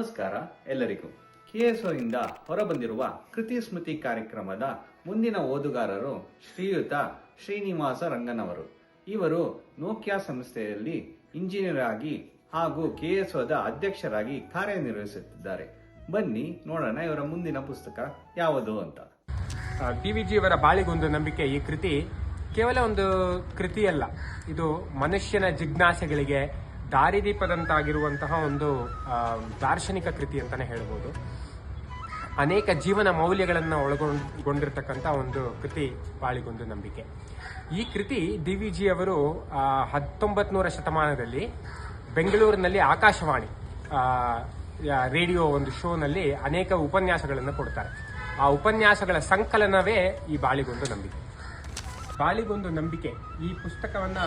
ನಮಸ್ಕಾರ ಎಲ್ಲರಿಗೂ. KSO ಇಂದ ಹೊರಬಂದಿರುವ ಕೃತಿ ಸ್ಮೃತಿ ಕಾರ್ಯಕ್ರಮದ ಮುಂದಿನ ಓದುಗಾರರು ಶ್ರೀಯುತ ಶ್ರೀನಿವಾಸ ರಂಗನವರು. ಇವರು ನೋಕಿಯಾ ಸಂಸ್ಥೆಯಲ್ಲಿ ಇಂಜಿನಿಯರ್ ಆಗಿ ಹಾಗೂ KSOದ ಅಧ್ಯಕ್ಷರಾಗಿ ಕಾರ್ಯನಿರ್ವಹಿಸುತ್ತಿದ್ದಾರೆ. ಬನ್ನಿ ನೋಡೋಣ ಇವರ ಮುಂದಿನ ಪುಸ್ತಕ ಯಾವುದು ಅಂತ. DVG ಅವರ ಬಾಳಿಗೊಂದು ನಂಬಿಕೆ. ಈ ಕೃತಿ ಕೇವಲ ಒಂದು ಕೃತಿಯಲ್ಲ, ಇದು ಮನುಷ್ಯನ ಜಿಜ್ಞಾಸೆಗಳಿಗೆ ದಾರಿದೀಪದಂತಾಗಿರುವಂತಹ ಒಂದು ದಾರ್ಶನಿಕ ಕೃತಿ ಅಂತಾನೆ ಹೇಳ್ಬೋದು. ಅನೇಕ ಜೀವನ ಮೌಲ್ಯಗಳನ್ನು ಒಳಗೊಂಡಿರ್ತಕ್ಕಂಥ ಒಂದು ಕೃತಿ ಬಾಳಿಗೊಂದು ನಂಬಿಕೆ. ಈ ಕೃತಿ DVG ಅವರು 19ನೇ ಶತಮಾನದಲ್ಲಿ ಬೆಂಗಳೂರಿನಲ್ಲಿ ಆಕಾಶವಾಣಿ ರೇಡಿಯೋ ಒಂದು ಶೋನಲ್ಲಿ ಅನೇಕ ಉಪನ್ಯಾಸಗಳನ್ನು ಕೊಡ್ತಾರೆ. ಆ ಉಪನ್ಯಾಸಗಳ ಸಂಕಲನವೇ ಈ ಬಾಳಿಗೊಂದು ನಂಬಿಕೆ. ಬಾಳಿಗೊಂದು ನಂಬಿಕೆ ಈ ಪುಸ್ತಕವನ್ನ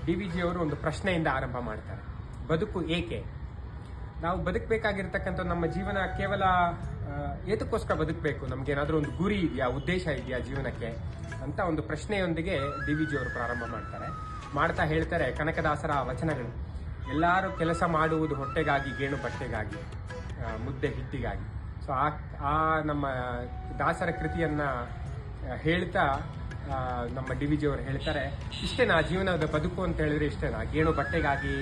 DVG ಅವರು ಒಂದು ಪ್ರಶ್ನೆಯಿಂದ ಆರಂಭ ಮಾಡ್ತಾರೆ. ಬದುಕು ಏಕೆ? ನಾವು ಬದುಕಬೇಕಾಗಿರ್ತಕ್ಕಂಥ ನಮ್ಮ ಜೀವನ ಕೇವಲ ಏತಕ್ಕೋಸ್ಕರ ಬದುಕಬೇಕು? ನಮ್ಗೇನಾದ್ರೂ ಒಂದು ಗುರಿ ಇದೆಯಾ, ಉದ್ದೇಶ ಇದೆಯಾ ಜೀವನಕ್ಕೆ ಅಂತ ಒಂದು ಪ್ರಶ್ನೆಯೊಂದಿಗೆ DVG ಅವರು ಪ್ರಾರಂಭ ಮಾಡ್ತಾ ಹೇಳ್ತಾರೆ, ಕನಕದಾಸರ ವಚನಗಳು, ಎಲ್ಲರೂ ಕೆಲಸ ಮಾಡುವುದು ಹೊಟ್ಟೆಗಾಗಿ, ಗೇಣು ಬಟ್ಟೆಗಾಗಿ, ಮುದ್ದೆ ಹಿಟ್ಟಿಗಾಗಿ. ಸೊ ಆ ನಮ್ಮ ದಾಸರ ಕೃತಿಯನ್ನ ಹೇಳ್ತಾ ನಮ್ಮ DVG ಅವರು ಹೇಳ್ತಾರೆ, ಇಷ್ಟೇನಾ ಜೀವನದ ಬದುಕು ಅಂತ ಹೇಳಿದ್ರೆ ಇಷ್ಟೇನಾ? ಗೇಣು ಬಟ್ಟೆಗಾಗಿ,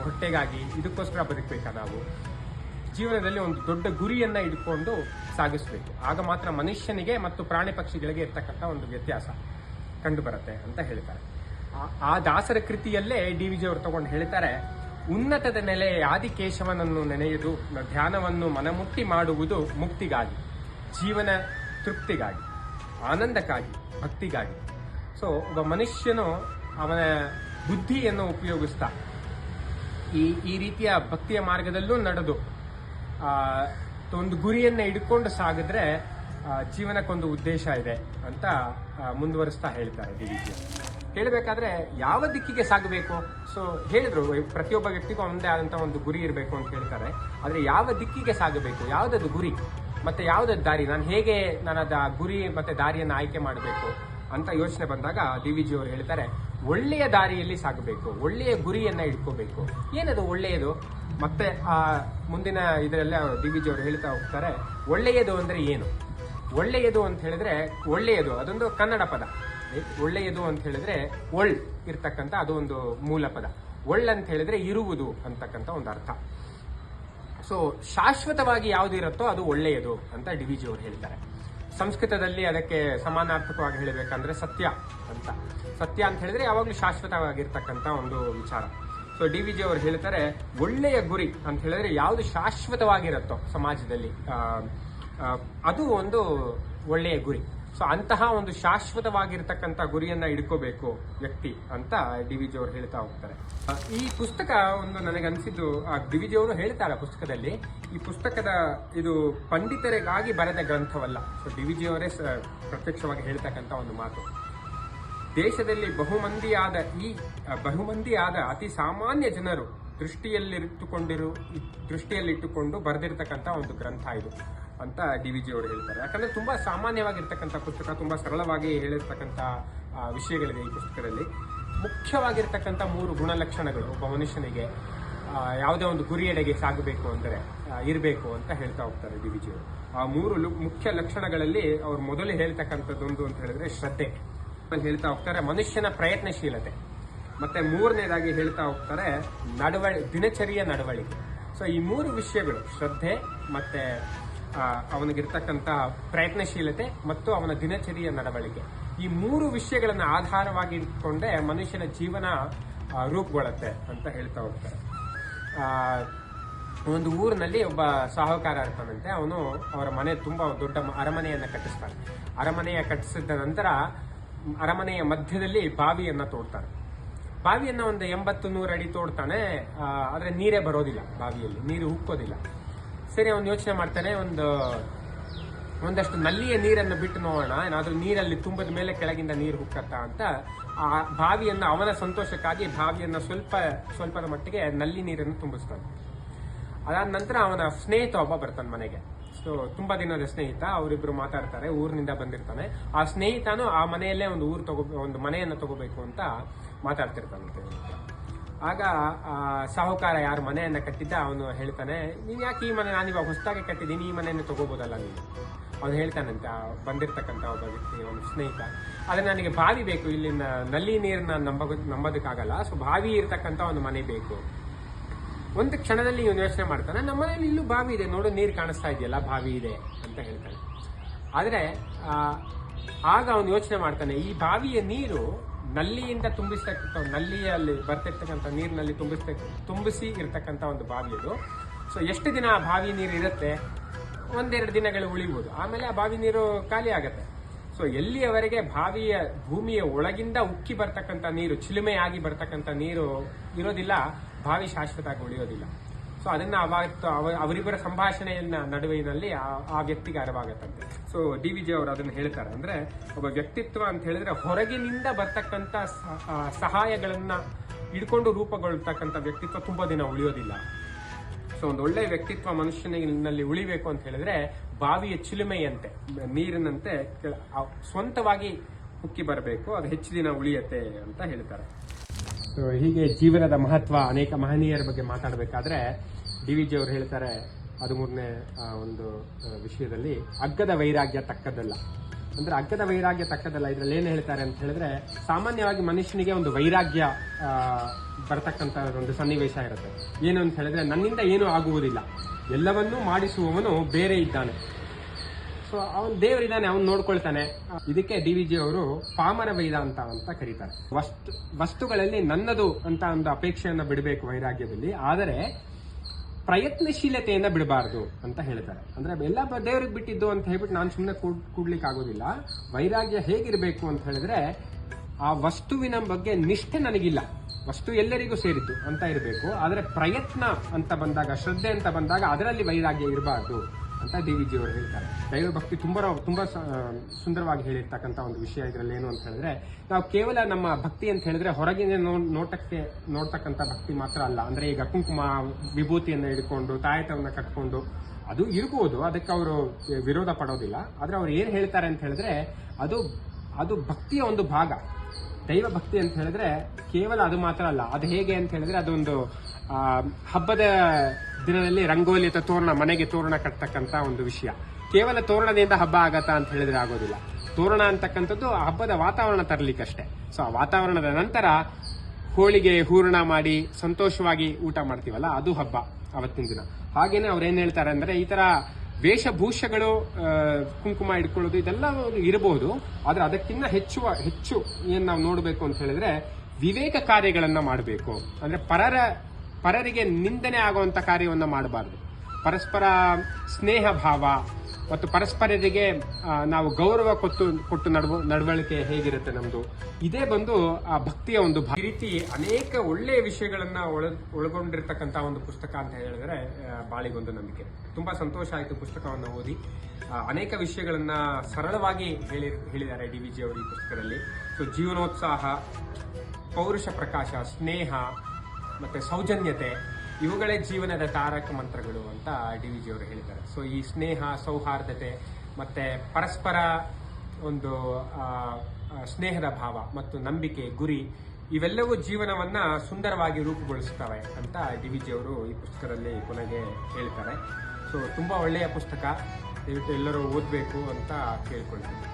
ಹೊಟ್ಟೆಗಾಗಿ, ಇದಕ್ಕೋಸ್ಕರ ಬದುಕಬೇಕಾ? ನಾವು ಜೀವನದಲ್ಲಿ ಒಂದು ದೊಡ್ಡ ಗುರಿಯನ್ನ ಇಟ್ಕೊಂಡು ಸಾಗಿಸ್ಬೇಕು. ಆಗ ಮಾತ್ರ ಮನುಷ್ಯನಿಗೆ ಮತ್ತು ಪ್ರಾಣಿ ಪಕ್ಷಿಗಳಿಗೆ ಇರ್ತಕ್ಕಂಥ ಒಂದು ವ್ಯತ್ಯಾಸ ಕಂಡು ಬರುತ್ತೆ ಅಂತ ಹೇಳ್ತಾರೆ. ಆ ದಾಸರ ಕೃತಿಯಲ್ಲೇ DVG ಅವರು ತಗೊಂಡು ಹೇಳ್ತಾರೆ, ಉನ್ನತದ ನೆಲೆ ಆದಿಕೇಶವನನ್ನು ನೆನೆಯುವುದು, ಧ್ಯಾನವನ್ನು ಮನಮುಟ್ಟಿ ಮಾಡುವುದು ಮುಕ್ತಿಗಾಗಿ, ಜೀವನ ತೃಪ್ತಿಗಾಗಿ, ಆನಂದಕ್ಕಾಗಿ, ಭಕ್ತಿಗಾಗಿ. ಸೊ ಒಬ್ಬ ಮನುಷ್ಯನು ಅವನ ಬುದ್ಧಿಯನ್ನು ಉಪಯೋಗಿಸ್ತಾ ಈ ರೀತಿಯ ಭಕ್ತಿಯ ಮಾರ್ಗದಲ್ಲೂ ನಡೆದು ಒಂದು ಗುರಿಯನ್ನ ಇಟ್ಕೊಂಡು ಸಾಗಿದ್ರೆ ಜೀವನಕ್ಕೊಂದು ಉದ್ದೇಶ ಇದೆ ಅಂತ ಮುಂದುವರಿಸ್ತಾ ಹೇಳ್ತಾರೆ DVG. ಹೇಳಬೇಕಾದ್ರೆ ಯಾವ ದಿಕ್ಕಿಗೆ ಸಾಗಬೇಕು? ಸೊ ಹೇಳಿದ್ರು, ಪ್ರತಿಯೊಬ್ಬ ವ್ಯಕ್ತಿಗೂ ಒಂದೇ ಆದಂತಹ ಒಂದು ಗುರಿ ಇರಬೇಕು ಅಂತ ಹೇಳ್ತಾರೆ. ಆದ್ರೆ ಯಾವ ದಿಕ್ಕಿಗೆ ಸಾಗಬೇಕು, ಯಾವ್ದದು ಗುರಿ ಮತ್ತೆ ಯಾವ್ದದ್ ದಾರಿ, ನಾನು ಅದ ಗುರಿ ಮತ್ತೆ ದಾರಿಯನ್ನು ಆಯ್ಕೆ ಮಾಡಬೇಕು ಅಂತ ಯೋಚನೆ ಬಂದಾಗ DVG ಅವರು ಹೇಳ್ತಾರೆ, ಒಳ್ಳೆಯ ದಾರಿಯಲ್ಲಿ ಸಾಗಬೇಕು, ಒಳ್ಳೆಯ ಗುರಿಯನ್ನ ಇಟ್ಕೋಬೇಕು. ಏನದು ಒಳ್ಳೆಯದು? ಮತ್ತೆ ಮುಂದಿನ ಇದರಲ್ಲೇ DVG ಅವರು ಹೇಳ್ತಾ ಹೋಗ್ತಾರೆ, ಒಳ್ಳೆಯದು ಅಂದ್ರೆ ಏನು? ಒಳ್ಳೆಯದು ಅಂತ ಹೇಳಿದ್ರೆ, ಒಳ್ಳೆಯದು ಅದೊಂದು ಕನ್ನಡ ಪದ. ಒಳ್ಳೆಯದು ಅಂತ ಹೇಳಿದ್ರೆ ಒಳ್ ಇರ್ತಕ್ಕಂಥ ಅದು ಒಂದು ಮೂಲ ಪದ. ಒಳ್ ಅಂತ ಹೇಳಿದ್ರೆ ಇರುವುದು ಅಂತಕ್ಕಂಥ ಒಂದು ಅರ್ಥ. ಸೊ ಶಾಶ್ವತವಾಗಿ ಯಾವ್ದು ಇರುತ್ತೋ ಅದು ಒಳ್ಳೆಯದು ಅಂತ DVG ಅವರು ಹೇಳ್ತಾರೆ. ಸಂಸ್ಕೃತದಲ್ಲಿ ಅದಕ್ಕೆ ಸಮಾನಾರ್ಥಕವಾಗಿ ಹೇಳಬೇಕಂದ್ರೆ ಸತ್ಯ ಅಂತ. ಸತ್ಯ ಅಂತ ಹೇಳಿದ್ರೆ ಯಾವಾಗ್ಲೂ ಶಾಶ್ವತವಾಗಿರ್ತಕ್ಕಂಥ ಒಂದು ವಿಚಾರ. ಸೊ DVG ಅವರು ಹೇಳ್ತಾರೆ, ಒಳ್ಳೆಯ ಗುರಿ ಅಂತ ಹೇಳಿದ್ರೆ ಯಾವ್ದು ಶಾಶ್ವತವಾಗಿರುತ್ತೋ ಸಮಾಜದಲ್ಲಿ ಅದು ಒಂದು ಒಳ್ಳೆಯ ಗುರಿ. ಸೊ ಅಂತಹ ಒಂದು ಶಾಶ್ವತವಾಗಿರ್ತಕ್ಕಂಥ ಗುರಿಯನ್ನ ಇಡ್ಕೋಬೇಕು ವ್ಯಕ್ತಿ ಅಂತ DVG ಅವರು ಹೇಳ್ತಾ ಹೋಗ್ತಾರೆ. ಈ ಪುಸ್ತಕ ಒಂದು ನನಗನ್ಸಿದ್ದು, DVG ಅವರು ಹೇಳ್ತಾರೆ ಪುಸ್ತಕದಲ್ಲಿ, ಈ ಪುಸ್ತಕದ ಇದು ಪಂಡಿತರಿಗಾಗಿ ಬರೆದ ಗ್ರಂಥವಲ್ಲ. ಸೊ DVG ಅವರೇ ಪ್ರತ್ಯಕ್ಷವಾಗಿ ಹೇಳ್ತಕ್ಕಂಥ ಒಂದು ಮಾತು. ದೇಶದಲ್ಲಿ ಬಹುಮಂದಿಯಾದ ಅತಿ ಸಾಮಾನ್ಯ ಜನರು ದೃಷ್ಟಿಯಲ್ಲಿಟ್ಟುಕೊಂಡು ಬರೆದಿರ್ತಕ್ಕಂಥ ಒಂದು ಗ್ರಂಥ ಇದು ಅಂತ DVG ಅವರು ಹೇಳ್ತಾರೆ. ಯಾಕಂದ್ರೆ ತುಂಬಾ ಸಾಮಾನ್ಯವಾಗಿರ್ತಕ್ಕಂಥ ಪುಸ್ತಕ, ತುಂಬಾ ಸರಳವಾಗಿ ಹೇಳಿರ್ತಕ್ಕಂಥ ವಿಷಯಗಳಿದೆ ಈ ಪುಸ್ತಕದಲ್ಲಿ. ಮುಖ್ಯವಾಗಿರ್ತಕ್ಕಂಥ 3 ಗುಣಲಕ್ಷಣಗಳು ಒಬ್ಬ ಮನುಷ್ಯನಿಗೆ ಯಾವುದೇ ಒಂದು ಗುರಿಯೆಡೆಗೆ ಸಾಗಬೇಕು ಅಂದರೆ ಇರಬೇಕು ಅಂತ ಹೇಳ್ತಾ ಹೋಗ್ತಾರೆ DVG ಅವರು. ಆ 3 ಮುಖ್ಯ ಲಕ್ಷಣಗಳಲ್ಲಿ ಅವ್ರು ಮೊದಲು ಹೇಳ್ತಕ್ಕಂಥದ್ದೊಂದು ಅಂತ ಹೇಳಿದ್ರೆ ಶ್ರದ್ಧೆ. ಹೇಳ್ತಾ ಹೋಗ್ತಾರೆ ಮನುಷ್ಯನ ಪ್ರಯತ್ನಶೀಲತೆ. ಮತ್ತೆ 3ನೇದಾಗಿ ಹೇಳ್ತಾ ಹೋಗ್ತಾರೆ ದಿನಚರಿಯ ನಡವಳಿಕೆ. ಸೊ ಈ 3 ವಿಷಯಗಳು, ಶ್ರದ್ಧೆ ಮತ್ತೆ ಅವನಿಗಿರ್ತಕ್ಕಂಥ ಪ್ರಯತ್ನಶೀಲತೆ ಮತ್ತು ಅವನ ದಿನಚರಿಯ ನಡವಳಿಕೆ, ಈ 3 ವಿಷಯಗಳನ್ನ ಆಧಾರವಾಗಿ ಇಟ್ಕೊಂಡೇ ಮನುಷ್ಯನ ಜೀವನ ರೂಪುಗೊಳ್ಳುತ್ತೆ ಅಂತ ಹೇಳ್ತಾ ಹೋಗ್ತಾರೆ. ಒಂದು ಊರಿನಲ್ಲಿ ಒಬ್ಬ ಸಾಹುಕಾರ ಇರ್ತಾನಂತೆ. ಅವರ ಮನೆ ತುಂಬಾ ದೊಡ್ಡ ಅರಮನೆಯನ್ನ ಕಟ್ಟಿಸ್ತಾನೆ. ಅರಮನೆಯ ಕಟ್ಟಿಸಿದ ನಂತರ ಅರಮನೆಯ ಮಧ್ಯದಲ್ಲಿ ಬಾವಿಯನ್ನ ತೋಡ್ತಾನೆ. ಬಾವಿಯನ್ನ ಒಂದು 80-100 ಅಡಿ ತೋಡ್ತಾನೆ. ಆದ್ರೆ ನೀರೇ ಬರೋದಿಲ್ಲ, ಬಾವಿಯಲ್ಲಿ ನೀರು ಉಕ್ಕೋದಿಲ್ಲ. ಸರಿ, ಅವನು ಯೋಚನೆ ಮಾಡ್ತಾನೆ, ಒಂದಷ್ಟು ನಲ್ಲಿಯ ನೀರನ್ನು ಬಿಟ್ಟು ನೋಡೋಣ, ಏನಾದ್ರೂ ನೀರಲ್ಲಿ ತುಂಬದ ಮೇಲೆ ಕೆಳಗಿಂದ ನೀರು ಹುಕ್ಕತ್ತಾ ಅಂತ ಆ ಬಾವಿಯನ್ನ, ಅವನ ಸಂತೋಷಕ್ಕಾಗಿ ಬಾವಿಯನ್ನ ಸ್ವಲ್ಪದ ಮಟ್ಟಿಗೆ ನಲ್ಲಿ ನೀರನ್ನು ತುಂಬಿಸ್ತಾನೆ. ಅದಾದ ನಂತರ ಅವನ ಸ್ನೇಹಿತ ಒಬ್ಬ ಬರ್ತಾನೆ ಮನೆಗೆ. ಸೊ ತುಂಬಾ ದಿನದ ಸ್ನೇಹಿತ, ಅವರಿಬ್ರು ಮಾತಾಡ್ತಾರೆ. ಊರಿನಿಂದ ಬಂದಿರ್ತಾನೆ. ಆ ಸ್ನೇಹಿತನು ಆ ಮನೆಯಲ್ಲೇ ಒಂದು ಮನೆಯನ್ನ ತಗೋಬೇಕು ಅಂತ ಮಾತಾಡ್ತಿರ್ತಾನಂತೆ. ಆಗ ಸಾಹುಕಾರ ಯಾರು ಮನೆಯನ್ನ ಕಟ್ಟಿದ್ದ ಅವನು ಹೇಳ್ತಾನೆ, ನೀನ್ ಯಾಕೆ ಈ ಮನೆ, ನಾನು ಇವಾಗ ಹೊಸದಾಗಿ ಕಟ್ಟಿದ್ದೀನಿ, ಈ ಮನೆಯನ್ನು ತಗೋಬೋದಲ್ಲ ನೀನು. ಅವನು ಹೇಳ್ತಾನಂತೆ ಬಂದಿರ್ತಕ್ಕಂಥ ಒಬ್ಬ ವ್ಯಕ್ತಿ, ಒಂದು ಸ್ನೇಹಿತ, ಆದ್ರೆ ನನಗೆ ಬಾವಿ ಬೇಕು, ಇಲ್ಲಿನ ನಲ್ಲಿ ನೀರನ್ನ ನಂಬೋದಕ್ಕಾಗಲ್ಲ, ಸೊ ಬಾವಿ ಇರ್ತಕ್ಕಂಥ ಒಂದು ಮನೆ ಬೇಕು. ಒಂದು ಕ್ಷಣದಲ್ಲಿ ಇವನು ಯೋಚನೆ ಮಾಡ್ತಾನೆ, ನಮ್ಮ ಮನೇಲಿ ಇಲ್ಲೂ ಬಾವಿ ಇದೆ, ನೋಡು ನೀರು ಕಾಣಿಸ್ತಾ ಇದೆಯಲ್ಲ, ಬಾವಿ ಇದೆ ಅಂತ ಹೇಳ್ತಾನೆ. ಆದ್ರೆ ಆಗ ಅವನು ಯೋಚನೆ ಮಾಡ್ತಾನೆ, ಈ ಬಾವಿಯ ನೀರು ನಲ್ಲಿಯಿಂದ ನಲ್ಲಿಯಲ್ಲಿ ಬರ್ತಿರ್ತಕ್ಕಂಥ ನೀರಿನಲ್ಲಿ ತುಂಬಿಸಿ ಇರ್ತಕ್ಕಂಥ ಒಂದು ಬಾವಿ ಅದು. ಸೊ ಎಷ್ಟು ದಿನ ಆ ಬಾವಿ ನೀರು ಇರುತ್ತೆ, 1-2 ದಿನಗಳು ಉಳಿಬಹುದು, ಆಮೇಲೆ ಆ ಬಾವಿ ನೀರು ಖಾಲಿ ಆಗತ್ತೆ. ಸೊ ಎಲ್ಲಿಯವರೆಗೆ ಭೂಮಿಯ ಒಳಗಿಂದ ಉಕ್ಕಿ ಬರ್ತಕ್ಕಂಥ ನೀರು, ಚಿಲುಮೆಯಾಗಿ ಬರ್ತಕ್ಕಂಥ ನೀರು ಇರೋದಿಲ್ಲ, ಬಾವಿ ಶಾಶ್ವತ ಆಗಿ ಉಳಿಯೋದಿಲ್ಲ. ಸೊ ಅದನ್ನ ಅವರಿಬ್ಬರ ಸಂಭಾಷಣೆಯನ್ನ ನಡುವಿನಲ್ಲಿ ಆ ವ್ಯಕ್ತಿಗೆ ಅರಿವಾಗತ್ತಂತೆ. ಸೊ DVG ಅವರು ಅದನ್ನ ಹೇಳ್ತಾರೆ, ಅಂದ್ರೆ ಒಬ್ಬ ವ್ಯಕ್ತಿತ್ವ ಅಂತ ಹೇಳಿದ್ರೆ ಹೊರಗಿನಿಂದ ಬರ್ತಕ್ಕಂಥ ಸಹಾಯಗಳನ್ನ ಹಿಡ್ಕೊಂಡು ರೂಪುಗೊಳ್ತಕ್ಕಂಥ ವ್ಯಕ್ತಿತ್ವ ತುಂಬಾ ದಿನ ಉಳಿಯೋದಿಲ್ಲ. ಸೊ ಒಂದು ಒಳ್ಳೆ ವ್ಯಕ್ತಿತ್ವ ಮನುಷ್ಯನಲ್ಲಿ ಉಳಿಬೇಕು ಅಂತ ಹೇಳಿದ್ರೆ ಬಾವಿಯ ಚಿಲುಮೆಯಂತೆ, ನೀರಿನಂತೆ ಸ್ವಂತವಾಗಿ ಉಕ್ಕಿ ಬರಬೇಕು, ಅದು ಹೆಚ್ಚು ದಿನ ಉಳಿಯತ್ತೆ ಅಂತ ಹೇಳ್ತಾರೆ. ಸೊ ಹೀಗೆ ಜೀವನದ ಮಹತ್ವ, ಅನೇಕ ಮಹನೀಯರ ಬಗ್ಗೆ ಮಾತಾಡಬೇಕಾದ್ರೆ DVG ಅವರು ಹೇಳ್ತಾರೆ 13ನೇ ಒಂದು ವಿಷಯದಲ್ಲಿ, ಅಗ್ಗದ ವೈರಾಗ್ಯ ತಕ್ಕದಲ್ಲ. ಅಂದ್ರೆ ಅಗ್ಗದ ವೈರಾಗ್ಯ ತಕ್ಕದಲ್ಲ, ಇದ್ರಲ್ಲಿ ಏನ್ ಹೇಳ್ತಾರೆ ಅಂತ ಹೇಳಿದ್ರೆ, ಸಾಮಾನ್ಯವಾಗಿ ಮನುಷ್ಯನಿಗೆ ಒಂದು ವೈರಾಗ್ಯ ಬರ್ತಕ್ಕಂಥ ಒಂದು ಸನ್ನಿವೇಶ ಇರುತ್ತೆ. ಏನು ಅಂತ ಹೇಳಿದ್ರೆ, ನನ್ನಿಂದ ಏನೂ ಆಗುವುದಿಲ್ಲ, ಎಲ್ಲವನ್ನೂ ಮಾಡಿಸುವವನು ಬೇರೆ ಇದ್ದಾನೆ, ಸೊ ಅವನು ದೇವರಿದ್ದಾನೆ, ಅವನು ನೋಡ್ಕೊಳ್ತಾನೆ. ಇದಕ್ಕೆ DVG ಅವರು ಪಾಮರ ವೇದಾಂತ ಅಂತ ಕರೀತಾರೆ. ವಸ್ತುಗಳಲ್ಲಿ ನನ್ನದು ಅಂತ ಒಂದು ಅಪೇಕ್ಷೆಯನ್ನ ಬಿಡಬೇಕು ವೈರಾಗ್ಯದಲ್ಲಿ, ಆದರೆ ಪ್ರಯತ್ನಶೀಲತೆಯನ್ನ ಬಿಡಬಾರದು ಅಂತ ಹೇಳ್ತಾರೆ. ಅಂದ್ರೆ ಎಲ್ಲ ದೇವರಿಗೆ ಬಿಟ್ಟಿದ್ದು ಅಂತ ಹೇಳ್ಬಿಟ್ಟು ನಾನು ಸುಮ್ಮನೆ ಕೂಡ್ಲಿಕ್ಕೆ ಆಗೋದಿಲ್ಲ. ವೈರಾಗ್ಯ ಹೇಗಿರ್ಬೇಕು ಅಂತ ಹೇಳಿದ್ರೆ, ಆ ವಸ್ತುವಿನ ಬಗ್ಗೆ ನಿಷ್ಠೆ ನನಗಿಲ್ಲ, ವಸ್ತು ಎಲ್ಲರಿಗೂ ಸೇರಿದ್ದು ಅಂತ ಇರಬೇಕು, ಆದರೆ ಪ್ರಯತ್ನ ಅಂತ ಬಂದಾಗ, ಶ್ರದ್ಧೆ ಅಂತ ಬಂದಾಗ ಅದರಲ್ಲಿ ವೈರಾಗ್ಯ ಇರಬಾರ್ದು ಅಂತ DVG ಅವರು ಹೇಳ್ತಾರೆ. ದೈವ ಭಕ್ತಿ ತುಂಬಾ ಸುಂದರವಾಗಿ ಹೇಳಿರ್ತಕ್ಕಂಥ ಒಂದು ವಿಷಯ ಇದರಲ್ಲಿ ಏನು ಅಂತ ಹೇಳಿದ್ರೆ, ನಾವು ಕೇವಲ ನಮ್ಮ ಭಕ್ತಿ ಅಂತ ಹೇಳಿದ್ರೆ ಹೊರಗಿನ ನೋಡ್ತಕ್ಕಂಥ ಭಕ್ತಿ ಮಾತ್ರ ಅಲ್ಲ. ಅಂದ್ರೆ ಈಗ ಕುಂಕುಮ ವಿಭೂತಿಯನ್ನು ಹಿಡ್ಕೊಂಡು ತಾಯತವನ್ನ ಕಟ್ಕೊಂಡು ಅದು ಇರ್ಬೋದು, ಅದಕ್ಕೆ ಅವರು ವಿರೋಧ ಪಡೋದಿಲ್ಲ. ಆದ್ರೆ ಅವ್ರು ಏನ್ ಹೇಳ್ತಾರೆ ಅಂತ ಹೇಳಿದ್ರೆ, ಅದು ಭಕ್ತಿಯ ಒಂದು ಭಾಗ. ದೈವ ಭಕ್ತಿ ಅಂತ ಹೇಳಿದ್ರೆ ಕೇವಲ ಅದು ಮಾತ್ರ ಅಲ್ಲ. ಅದು ಹೇಗೆ ಅಂತ ಹೇಳಿದ್ರೆ, ಅದೊಂದು ಹಬ್ಬದ ದಿನದಲ್ಲಿ ರಂಗೋಲಿ ಅಥವಾ ತೋರಣ, ಮನೆಗೆ ತೋರಣ ಕಟ್ತಕ್ಕಂತ ಒಂದು ವಿಷಯ. ಕೇವಲ ತೋರಣದಿಂದ ಹಬ್ಬ ಆಗತ್ತಾ ಅಂತ ಹೇಳಿದ್ರೆ ಆಗೋದಿಲ್ಲ. ತೋರಣ ಅಂತಕ್ಕಂಥದ್ದು ಹಬ್ಬದ ವಾತಾವರಣ ತರಲಿಕ್ಕಷ್ಟೇ. ಸೊ ಆ ವಾತಾವರಣದ ನಂತರ ಹೋಳಿಗೆ ಹೂರಣ ಮಾಡಿ ಸಂತೋಷವಾಗಿ ಊಟ ಮಾಡ್ತೀವಲ್ಲ, ಅದು ಹಬ್ಬ ಅವತ್ತಿನ ದಿನ. ಹಾಗೇನೆ ಅವ್ರು ಏನ್ ಹೇಳ್ತಾರೆ ಅಂದ್ರೆ, ಈ ತರ ವೇಷಭೂಷಗಳು, ಕುಂಕುಮ ಇಟ್ಕೊಳ್ಳೋದು ಇದೆಲ್ಲ ಇರಬಹುದು, ಆದ್ರೆ ಅದಕ್ಕಿಂತ ಹೆಚ್ಚು ಏನ್ ನಾವು ನೋಡ್ಬೇಕು ಅಂತ ಹೇಳಿದ್ರೆ, ವಿವೇಕ ಕಾರ್ಯಗಳನ್ನ ಮಾಡಬೇಕು. ಅಂದ್ರೆ ಪರರಿಗೆ ನಿಂದನೆ ಆಗುವಂತ ಕಾರ್ಯವನ್ನ ಮಾಡಬಾರದು. ಪರಸ್ಪರ ಸ್ನೇಹ ಭಾವ ಮತ್ತು ಪರಸ್ಪರರಿಗೆ ನಾವು ಗೌರವ ಕೊಟ್ಟು ನಡವಳಿಕೆ ಹೇಗಿರುತ್ತೆ ನಮ್ದು, ಇದೇ ಬಂದು ಆ ಭಕ್ತಿಯ ಒಂದು ಈ ರೀತಿ ಅನೇಕ ಒಳ್ಳೆಯ ವಿಷಯಗಳನ್ನ ಒಳಗೊಂಡಿರ್ತಕ್ಕಂಥ ಒಂದು ಪುಸ್ತಕ ಅಂತ ಹೇಳಿದ್ರೆ ಬಾಳಿಗೊಂದು ನಂಬಿಕೆ. ತುಂಬಾ ಸಂತೋಷ ಆಯಿತು ಪುಸ್ತಕವನ್ನು ಓದಿ. ಅನೇಕ ವಿಷಯಗಳನ್ನ ಸರಳವಾಗಿ ಹೇಳಿದ್ದಾರೆ DVG ಅವರು ಈ ಪುಸ್ತಕದಲ್ಲಿ. ಸೊ ಜೀವನೋತ್ಸಾಹ, ಪೌರುಷ ಪ್ರಕಾಶ, ಸ್ನೇಹ ಮತ್ತೆ ಸೌಜನ್ಯತೆ, ಇವುಗಳೇ ಜೀವನದ ತಾರಕ ಮಂತ್ರಗಳು ಅಂತ DVG ಅವರು ಹೇಳಿದ್ದಾರೆ. ಸೊ ಈ ಸ್ನೇಹ, ಸೌಹಾರ್ದತೆ ಮತ್ತೆ ಪರಸ್ಪರ ಒಂದು ಸ್ನೇಹದ ಭಾವ ಮತ್ತು ನಂಬಿಕೆ, ಗುರಿ, ಇವೆಲ್ಲವೂ ಜೀವನವನ್ನ ಸುಂದರವಾಗಿ ರೂಪುಗೊಳಿಸುತ್ತವೆ ಅಂತ DVG ಅವರು ಈ ಪುಸ್ತಕದಲ್ಲಿ ಕೊನೆಗೆ ಹೇಳ್ತಾರೆ. ಸೊ ತುಂಬಾ ಒಳ್ಳೆಯ ಪುಸ್ತಕ, ದಯವಿಟ್ಟು ಎಲ್ಲರೂ ಓದಬೇಕು ಅಂತ ಕೇಳ್ಕೊಳ್ತೀನಿ.